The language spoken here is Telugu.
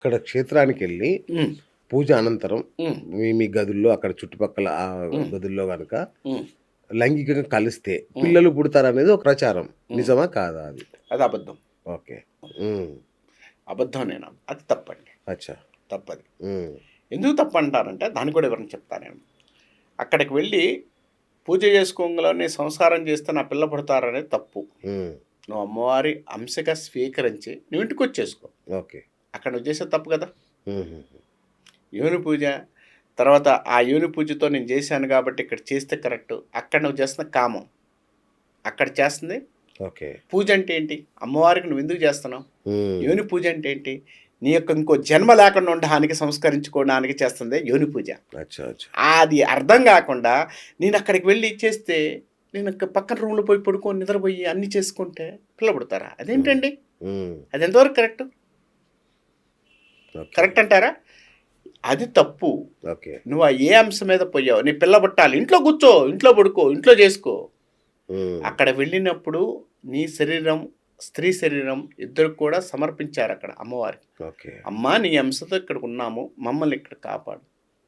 అక్కడ క్షేత్రానికెళ్ళి హ్మ్. పూజ అనంతరం హ్మ్. మీ మీ గదుల్లో అక్కడ చుట్టుపక్కల హ్మ్. గదుల్లో గనక హ్మ్. లైంగికంగా కలిస్తే హ్మ్. పిల్లలు పుడతారనేది ఒక ప్రచారం. హ్మ్. నిజమా? కాదా అది? అది అబద్ధం. ఓకే. హ్మ్. అబద్ధం నేను అది తప్పండి. అచ్చా! తప్పది. హ్మ్. ఎందుకు తప్పంటారంటే దానికి కూడా వివరణ చెప్తా నేను. అక్కడికి వెళ్ళి పూజ చేసుకోంగానే సంసారం చేస్తే నా పిల్ల పుడతారనేది తప్పు. హ్మ్. నువ్వు అమ్మవారి అంశగా స్వీకరించి నువ్వు ఇంటికొచ్చేసుకో. ఓకే. అక్కడ నువ్వు చేసేది తప్పు కదా! హుహుహు. యోని పూజ, తర్వాత ఆ యోని పూజతో నేను చేశాను కాబట్టి ఇక్కడ చేస్తే కరెక్టు. అక్కడ నువ్వు చేస్తున్న కామం. అక్కడ చేస్తుంది ఓకే. పూజ అంటే ఏంటి? అమ్మవారికి నువ్వెందుకు చేస్తున్నావు? హ్మ్. యోని పూజ అంటే ఏంటి? నీ యొక్క ఇంకో జన్మ లేకుండా ఉండడానికి సంస్కరించుకోవడానికి చేస్తుందే యోని పూజ. అచ్చా! అచ్చా! అది అర్థం గాకుండా నేనక్కడికి వెళ్ళి చేస్తే నేను పక్కన రూమ్‌లో పోయి పడుకొని నిద్రపోయి అన్నీ చేసుకుంటే పిల్ల పుడతారా? హ్మ్. అదేంటండి? హ్మ్. అది ఎంతవరకు కరెక్టు? ఓకే. కరెక్ట్ అంటారా? అది తప్పు. ఓకే. నువ్వు ఆ ఏ అంశం మీద పోయావు? నీ పిల్ల పుట్టాలి. ఇంట్లో కూర్చో, ఇంట్లో పడుకో, ఇంట్లో చేసుకో. హ్మ్. అక్కడ వెళ్ళినప్పుడు నీ శరీరం, స్త్రీ శరీరం ఇద్దరికి కూడా సమర్పించారక్కడ అమ్మవారికి. ఓకే. అమ్మా! నీ అంశతో ఇక్కడికున్నాము. మమ్మల్ని ఇక్కడ కాపాడు.